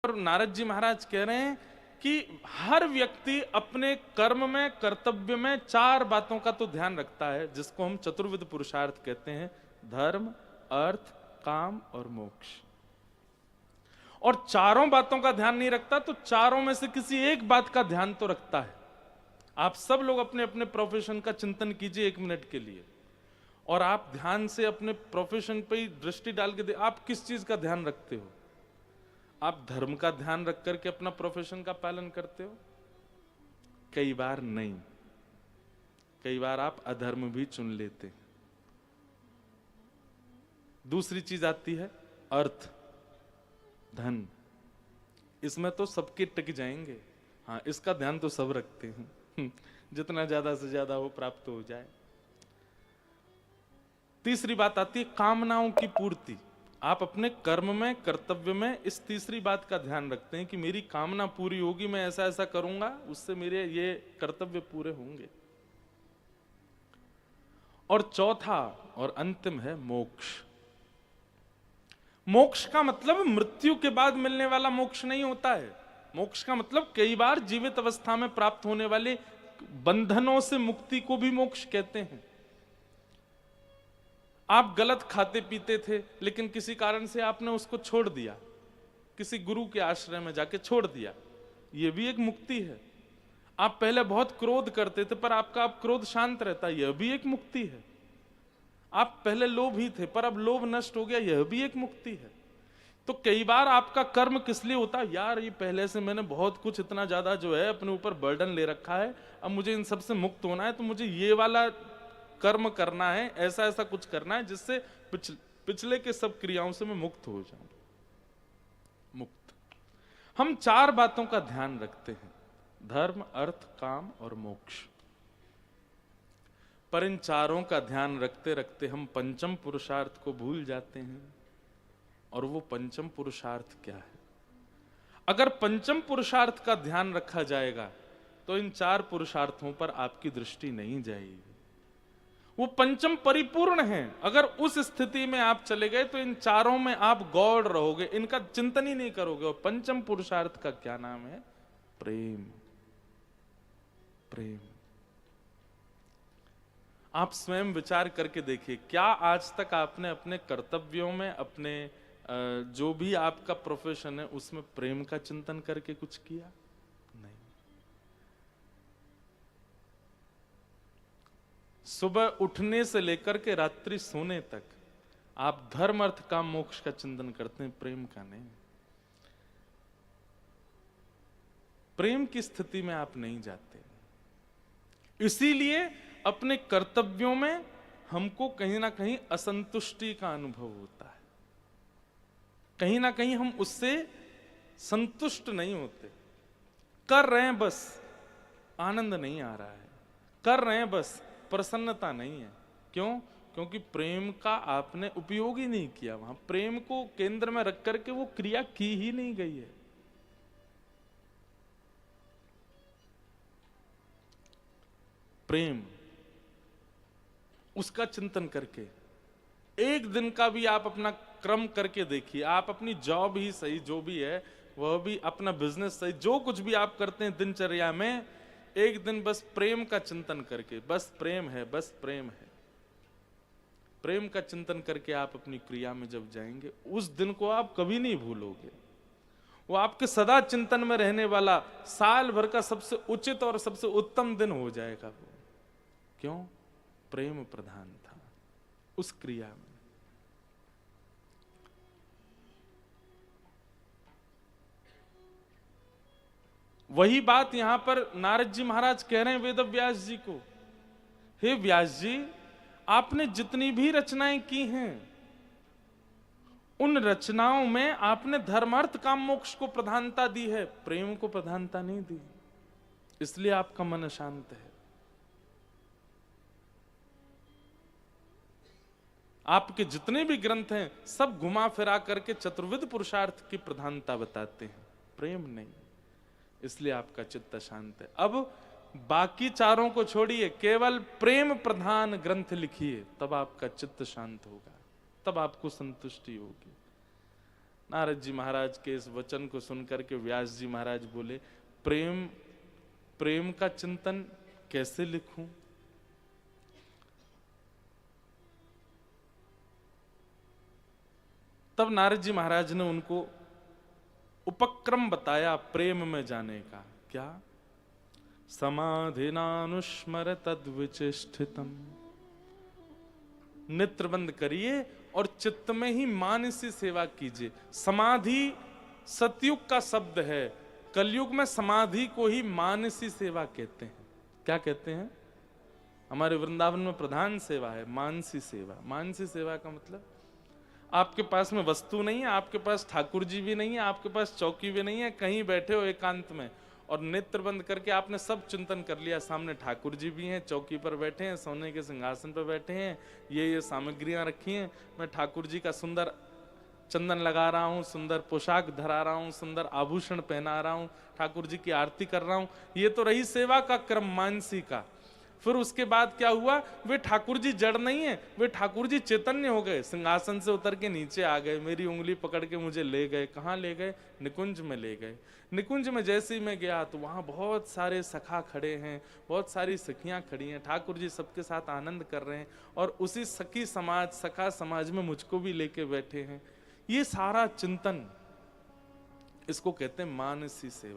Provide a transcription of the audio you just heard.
और नारद जी महाराज कह रहे हैं कि हर व्यक्ति अपने कर्म में, कर्तव्य में 4 बातों का तो ध्यान रखता है, जिसको हम चतुर्विध पुरुषार्थ कहते हैं: धर्म, अर्थ, काम और मोक्ष। और चारों बातों का ध्यान नहीं रखता तो चारों में से किसी एक बात का ध्यान तो रखता है। आप सब लोग अपने अपने प्रोफेशन का चिंतन कीजिए 1 मिनट के लिए, और आप ध्यान से अपने प्रोफेशन पे ही दृष्टि डाल के आप किस चीज का ध्यान रखते हो? आप धर्म का ध्यान रख करके अपना प्रोफेशन का पालन करते हो? कई बार नहीं, कई बार आप अधर्म भी चुन लेते हैं। दूसरी चीज आती है अर्थ, धन। इसमें तो सबके टिक जाएंगे, हाँ, इसका ध्यान तो सब रखते हैं जितना ज्यादा से ज्यादा वो प्राप्त हो जाए। तीसरी बात आती है कामनाओं की पूर्ति। आप अपने कर्म में, कर्तव्य में इस तीसरी बात का ध्यान रखते हैं कि मेरी कामना पूरी होगी, मैं ऐसा ऐसा करूंगा, उससे मेरे ये कर्तव्य पूरे होंगे। और चौथा और अंतिम है मोक्ष। मोक्ष का मतलब मृत्यु के बाद मिलने वाला मोक्ष नहीं होता है। मोक्ष का मतलब कई बार जीवित अवस्था में प्राप्त होने वाले बंधनों से मुक्ति को भी मोक्ष कहते हैं। आप गलत खाते पीते थे, लेकिन किसी कारण से आपने उसको छोड़ दिया, किसी गुरु के आश्रय में जाके छोड़ दिया, यह भी एक मुक्ति है। आप पहले बहुत क्रोध करते थे, पर आपका अब क्रोध शांत रहता है, यह भी एक मुक्ति है। आप पहले लोभी थे, पर अब लोभ नष्ट हो गया, यह भी एक मुक्ति है। तो कई बार आपका कर्म किस लिए होता है? यार, ये पहले से मैंने बहुत कुछ इतना ज्यादा जो है अपने ऊपर बर्डन ले रखा है, अब मुझे इन सब से मुक्त होना है, तो मुझे ये वाला कर्म करना है, ऐसा ऐसा कुछ करना है जिससे पिछले के सब क्रियाओं से मैं मुक्त हो जाऊं। मुक्त। हम 4 बातों का ध्यान रखते हैं: धर्म, अर्थ, काम और मोक्ष। पर इन चारों का ध्यान रखते रखते हम पंचम पुरुषार्थ को भूल जाते हैं। और वो पंचम पुरुषार्थ क्या है? अगर पंचम पुरुषार्थ का ध्यान रखा जाएगा तो इन 4 पुरुषार्थों पर आपकी दृष्टि नहीं जाएगी। वो पंचम परिपूर्ण है। अगर उस स्थिति में आप चले गए तो इन चारों में आप गौड़ रहोगे, इनका चिंतन ही नहीं करोगे। और पंचम पुरुषार्थ का क्या नाम है? प्रेम। प्रेम। आप स्वयं विचार करके देखिए, क्या आज तक आपने अपने कर्तव्यों में, अपने जो भी आपका प्रोफेशन है उसमें प्रेम का चिंतन करके कुछ किया? नहीं। सुबह उठने से लेकर के रात्रि सोने तक आप धर्म, अर्थ, काम, मोक्ष का चिंतन करते हैं, प्रेम का नहीं। प्रेम की स्थिति में आप नहीं जाते। इसीलिए अपने कर्तव्यों में हमको कहीं ना कहीं असंतुष्टि का अनुभव होता है। कहीं ना कहीं हम उससे संतुष्ट नहीं होते। कर रहे हैं बस, आनंद नहीं आ रहा है। कर रहे हैं बस, प्रसन्नता नहीं है। क्यों? क्योंकि प्रेम का आपने उपयोग ही नहीं किया। वहां प्रेम को केंद्र में रख करके वो क्रिया की ही नहीं गई है। प्रेम, उसका चिंतन करके एक दिन का भी आप अपना क्रम करके देखिए। आप अपनी जॉब ही सही, जो भी है वह भी, अपना बिजनेस सही, जो कुछ भी आप करते हैं दिनचर्या में, एक दिन बस प्रेम का चिंतन करके, बस प्रेम है, बस प्रेम है, प्रेम का चिंतन करके आप अपनी क्रिया में जब जाएंगे, उस दिन को आप कभी नहीं भूलोगे। वो आपके सदा चिंतन में रहने वाला साल भर का सबसे उचित और सबसे उत्तम दिन हो जाएगा वो। क्यों? प्रेम प्रधान था उस क्रिया में। वही बात यहां पर नारद जी महाराज कह रहे हैं वेद व्यास जी को, हे व्यास जी, आपने जितनी भी रचनाएं की हैं, उन रचनाओं में आपने धर्मार्थ काम मोक्ष को प्रधानता दी है, प्रेम को प्रधानता नहीं दी। इसलिए आपका मन अशांत है। आपके जितने भी ग्रंथ हैं सब घुमा फिरा करके चतुर्विध पुरुषार्थ की प्रधानता बताते हैं, प्रेम नहीं। इसलिए आपका चित्त शांत है। अब बाकी चारों को छोड़िए, केवल प्रेम प्रधान ग्रंथ लिखिए, तब आपका चित्त शांत होगा, तब आपको संतुष्टि होगी। नारद जी महाराज के इस वचन को सुनकर के व्यास जी महाराज बोले, प्रेम प्रेम का चिंतन कैसे लिखूं? तब नारद जी महाराज ने उनको उपक्रम बताया प्रेम में जाने का। क्या? समाधिनानुस्मर तद्विचेष्टितम। नेत्र बंद करिए और चित्त में ही मानसी सेवा कीजिए। समाधि सतयुग का शब्द है, कलयुग में समाधि को ही मानसी सेवा कहते हैं। क्या कहते हैं? हमारे वृंदावन में प्रधान सेवा है मानसी सेवा। मानसी सेवा का मतलब आपके पास में वस्तु नहीं है, आपके पास ठाकुर जी भी नहीं है, आपके पास चौकी भी नहीं है, कहीं बैठे हो एकांत में और नेत्र बंद करके आपने सब चिंतन कर लिया, सामने ठाकुर जी भी हैं, चौकी पर बैठे हैं, सोने के सिंहासन पर बैठे हैं, ये सामग्रियां रखी हैं, मैं ठाकुर जी का सुंदर चंदन लगा रहा हूँ, सुंदर पोशाक धरा रहा हूँ, सुंदर आभूषण पहना रहा हूँ, ठाकुर जी की आरती कर रहा हूँ। ये तो रही सेवा का क्रम मानसी का। फिर उसके बाद क्या हुआ? वे ठाकुर जी जड़ नहीं है, वे ठाकुर जी चैतन्य हो गए, सिंहासन से उतर के नीचे आ गए, मेरी उंगली पकड़ के मुझे ले गए। कहाँ ले गए? निकुंज में ले गए। निकुंज में जैसे ही मैं गया तो वहाँ बहुत सारे सखा खड़े हैं, बहुत सारी सखियाँ खड़ी हैं, ठाकुर जी सबके साथ आनंद कर रहे हैं और उसी सखी समाज, सखा समाज में मुझको भी लेके बैठे हैं। ये सारा चिंतन, इसको कहते हैं मानसी सेवा।